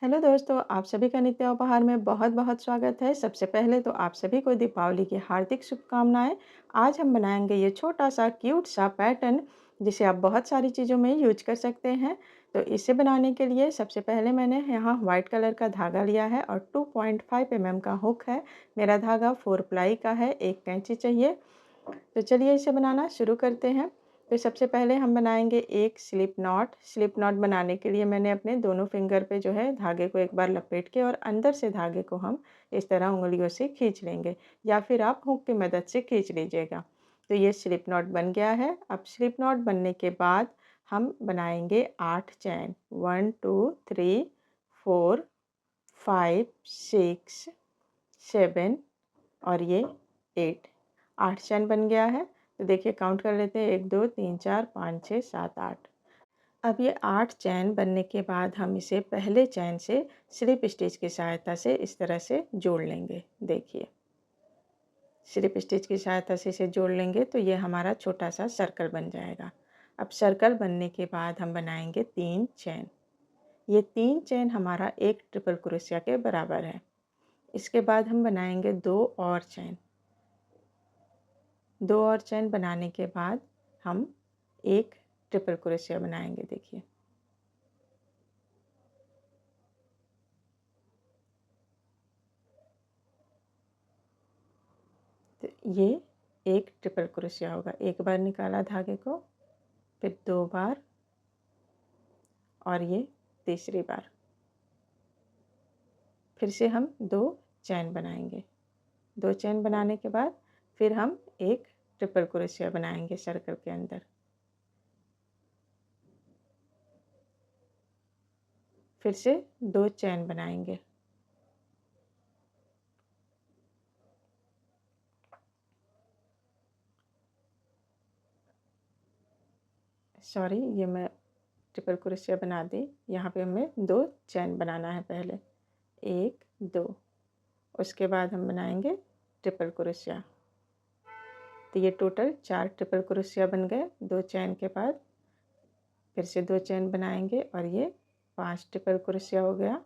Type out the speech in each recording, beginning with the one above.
Hello दोस्तों, आप सभी का नित्य उपहार में बहुत-बहुत स्वागत है। सबसे पहले तो आप सभी को दीपावली की हार्दिक शुभकामनाएँ। आज हम बनाएँगे ये छोटा-सा क्यूट सा पैटर्न जिसे आप बहुत सारी चीज़ों में यूज़ कर सकते हैं। तो इसे बनाने के लिए सबसे पहले मैंने यहाँ व्हाइट कलर का धागा लिया है और 2.5 का हुक है। मेरा धागा 4 प्लाई का है, 1 कैंची चाहिए। तो चलिए इसे बनाना शुरू करते हैं। तो सबसे पहले हम बनाएँगे एक स्लिप नॉट। स्लिप नॉट बनाने के लिए मैंने अपने दोनों फिंगर पे जो है धागे को एक बार लपेट के और अंदर से धागे को हम इस तरह उँगलियों से खींच लेंगे या फिर आप हुक की मदद से खींच लीजिएगा। तो ये स्लिप नॉट बन गया है। अब स्लिप नॉट बनने के बाद हम बनाएँगे 8 चैन 1 2 3 4 5 6 7 और ये 8 8 चैन बन गया है। तो देखिए काउंट कर लेते हैं 1 2 3 4 5 6 7 8। अब ये 8 चैन बनने के बाद हम इसे पहले चैन से स्लिप स्टिच की सहायता से इस तरह से जोड़ लेंगे। देखिए स्लिप स्टिच की सहायता से इसे जोड़ लेंगे तो ये हमारा छोटा सा सर्कल बन जाएगा। अब सर्कल बनने के बाद हम बनाएंगे 3 चैन। ये 3 चैन हमारा एक ट्रिपल क्रोशिया के बराबर है। इसके बाद हम बनाएंगे 2 और चैन। 2 और चैन बनाने के बाद हम एक ट्रिपल क्रोशिया बनाएंगे। देखिए तो ये एक ट्रिपल क्रोशिया होगा। एक बार निकाला धागे को, फिर 2 बार और ये तीसरी बार। फिर से हम 2 चैन बनाएंगे। 2 चैन बनाने के बाद फिर हम एक ट्रिपल क्रोशिया बनाएंगे सर्कल के अंदर। फिर से 2 चैन बनाएंगे। सॉरी, ये मैं ट्रिपल क्रोशिया बना दी। यहाँ पे हमें 2 चैन बनाना है पहले, 1 2। उसके बाद हम बनाएंगे ट्रिपल क्रोशिया। तो ये टोटल 4 ट्रिपल क्रोशिया बन गए। 2 चैन के बाद फिर से 2 चैन बनाएंगे और ये 5 ट्रिपल क्रोशिया हो गया।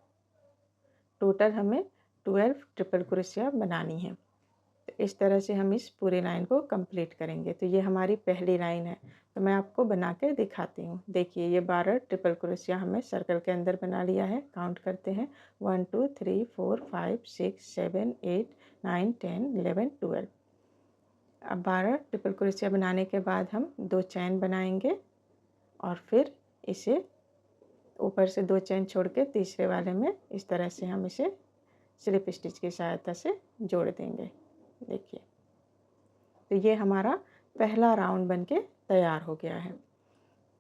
टोटल हमें 12 ट्रिपल क्रोशिया बनानी है। तो इस तरह से हम इस पूरी लाइन को कंप्लीट करेंगे। तो ये हमारी पहली लाइन है। तो मैं आपको बना के दिखाती हूँ। देखिए ये 12 ट्रिपल क्रोशिया हमें सर्कल के अंदर बना लिया है। काउंट करते हैं 1 2 3 4 5 6 7 8 9 10 11 12। अब 12 ट्रिपल क्रोशिया बनाने के बाद हम 2 चैन बनाएंगे और फिर इसे ऊपर से 2 चैन छोड़ के तीसरे वाले में इस तरह से हम इसे स्लिप स्टिच की सहायता से जोड़ देंगे। देखिए तो ये हमारा पहला राउंड बनके तैयार हो गया है।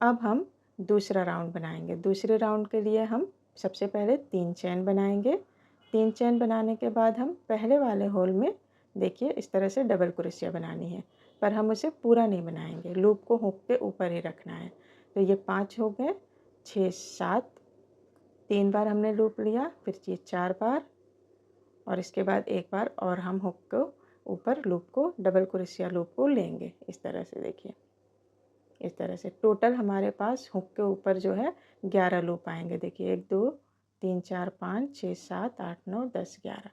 अब हम दूसरा राउंड बनाएंगे। दूसरे राउंड के लिए हम सबसे पहले 3 चैन बनाएंगे। 3 चैन बनाने के बाद हम पहले वाले होल में देखिए इस तरह से डबल क्रोशिया बनानी है, पर हम उसे पूरा नहीं बनाएंगे। लूप को हुक के ऊपर ही रखना है। तो ये 5 हो गए, 6 7, 3 बार हमने लूप लिया, फिर ये 4 बार और इसके बाद एक बार और हम हुक को ऊपर लूप को डबल क्रोशिया लूप को लेंगे। इस तरह से देखिए, इस तरह से टोटल हमारे पास हुक के ऊपर जो है 11 लूप आएंगे। देखिए 1 2 3 4 5 6 7 8 9 10 11।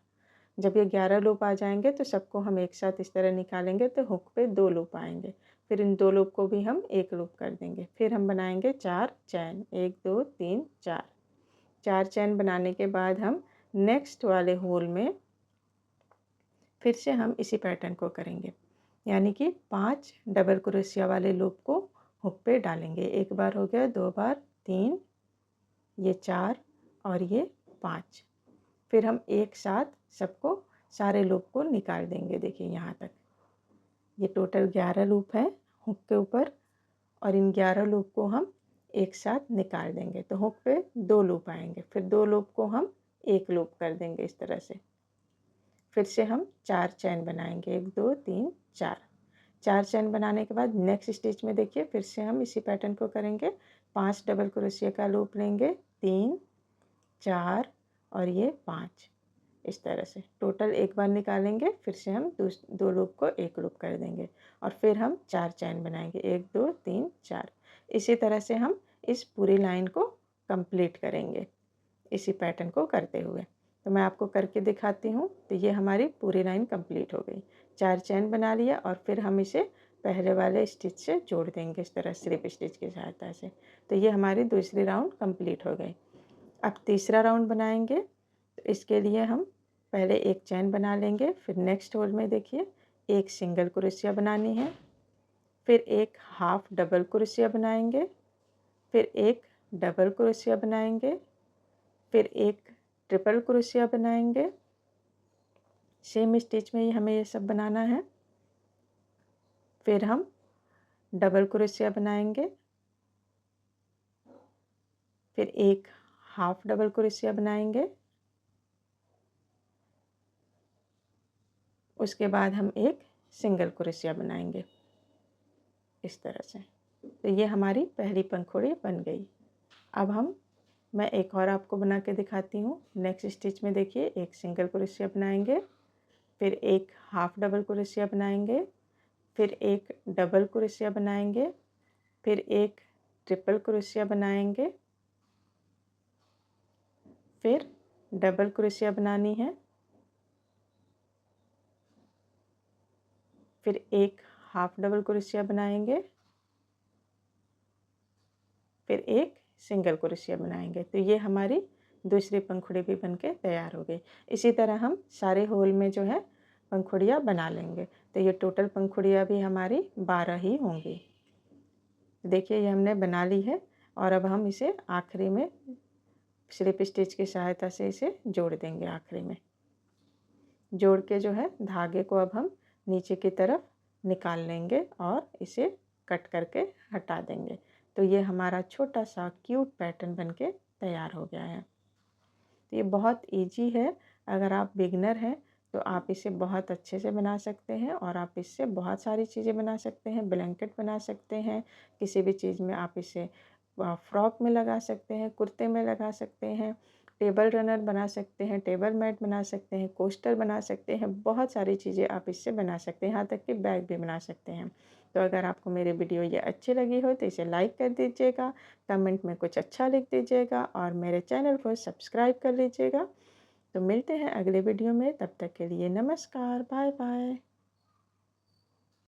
जब ये 11 लूप आ जाएंगे तो सबको हम एक साथ इस तरह निकालेंगे तो हुक पे 2 लूप आएंगे। फिर इन 2 लूप को भी हम एक लूप कर देंगे। फिर हम बनाएंगे 4 चैन, 1 2 3 4। 4 चैन बनाने के बाद हम नेक्स्ट वाले होल में फिर से हम इसी पैटर्न को करेंगे, यानी कि 5 डबल क्रोशिया वाले लूप को हुक पे डालेंगे। एक बार हो गया, 2 बार, 3, ये 4 और ये 5। फिर हम एक साथ सबको सारे लूप को निकाल देंगे। देखिए यहाँ तक ये टोटल 11 लूप है हुक के ऊपर और इन 11 लूप को हम एक साथ निकाल देंगे। तो हुक पे 2 लूप आएंगे, फिर 2 लूप को हम एक लूप कर देंगे इस तरह से। फिर से हम 4 चैन बनाएंगे, 1 2 3 4। 4 चैन बनाने के बाद नेक्स्ट स्टिच में देखिए फिर से हम इसी पैटर्न को करेंगे। 5 डबल क्रोशिया का लूप लेंगे, 3 4 और ये 5। इस तरह से टोटल एक बार निकालेंगे, फिर से हम 2 लूप को एक लूप कर देंगे और फिर हम 4 चैन बनाएंगे, 1 2 3 4। इसी तरह से हम इस पूरी लाइन को कंप्लीट करेंगे। इसी पैटर्न को करते हुए। तो मैं आपको करके दिखाती हूँ। तो ये हमारी पूरी लाइन कंप्लीट हो गई। 4 चैन बना लिया और फिर हम इसे पहले वाले स्टिच से जोड़ देंगे इस तरह स्लिप स्टिच की सहायता से। तो ये हमारी दूसरी राउंड कंप्लीट हो गई। अब तीसरा राउंड बनाएंगे। तो इसके लिए हम पहले एक चैन बना लेंगे, फिर नेक्स्ट होल में देखिए एक सिंगल क्रोशिया बनानी है, फिर एक हाफ डबल क्रोशिया बनाएंगे, फिर एक डबल क्रोशिया बनाएंगे, फिर एक ट्रिपल क्रोशिया बनाएंगे। सेम स्टिच में ही हमें ये सब बनाना है। फिर हम डबल क्रोशिया बनाएंगे, फिर एक हाफ डबल क्रोशिया बनाएंगे, उसके बाद हम एक सिंगल क्रोशिया बनाएंगे इस तरह से। तो ये हमारी पहली पंखुड़ी बन गई। अब मैं एक और आपको बना के दिखाती हूँ। नेक्स्ट स्टिच में देखिए एक सिंगल क्रोशिया बनाएंगे, फिर एक हाफ डबल क्रोशिया बनाएंगे, फिर एक डबल क्रोशिया बनाएंगे, फिर एक ट्रिपल क्रोशिया बनाएंगे, फिर डबल क्रोशिया बनानी है, फिर एक हाफ डबल क्रोशिया बनाएंगे, फिर एक सिंगल क्रोशिया बनाएंगे। तो ये हमारी दूसरी पंखुड़ी भी बनके तैयार हो गई। इसी तरह हम सारे होल में जो है पंखुड़ियाँ बना लेंगे। तो ये टोटल पंखुड़ियाँ भी हमारी 12 ही होंगी। देखिए ये हमने बना ली है और अब हम इसे आखिरी में स्लिप स्टिच की सहायता से इसे जोड़ देंगे। आखिरी में जोड़ के जो है धागे को अब हम नीचे की तरफ निकाल लेंगे और इसे कट करके हटा देंगे। तो ये हमारा छोटा सा क्यूट पैटर्न बनके तैयार हो गया है। तो ये बहुत इजी है। अगर आप बिगनर हैं तो आप इसे बहुत अच्छे से बना सकते हैं और आप इससे बहुत सारी चीज़ें बना सकते हैं। ब्लैंकेट बना सकते हैं, किसी भी चीज़ में आप इसे फ्रॉक में लगा सकते हैं, कुर्ते में लगा सकते हैं, टेबल रनर बना सकते हैं, टेबल मैट बना सकते हैं, कोस्टर बना सकते हैं। बहुत सारी चीज़ें आप इससे बना सकते हैं, यहाँ तक कि बैग भी बना सकते हैं। तो अगर आपको मेरी वीडियो ये अच्छी लगी हो तो इसे लाइक कर दीजिएगा, कमेंट में कुछ अच्छा लिख दीजिएगा और मेरे चैनल को सब्सक्राइब कर लीजिएगा। तो मिलते हैं अगले वीडियो में, तब तक के लिए नमस्कार, बाय बाय।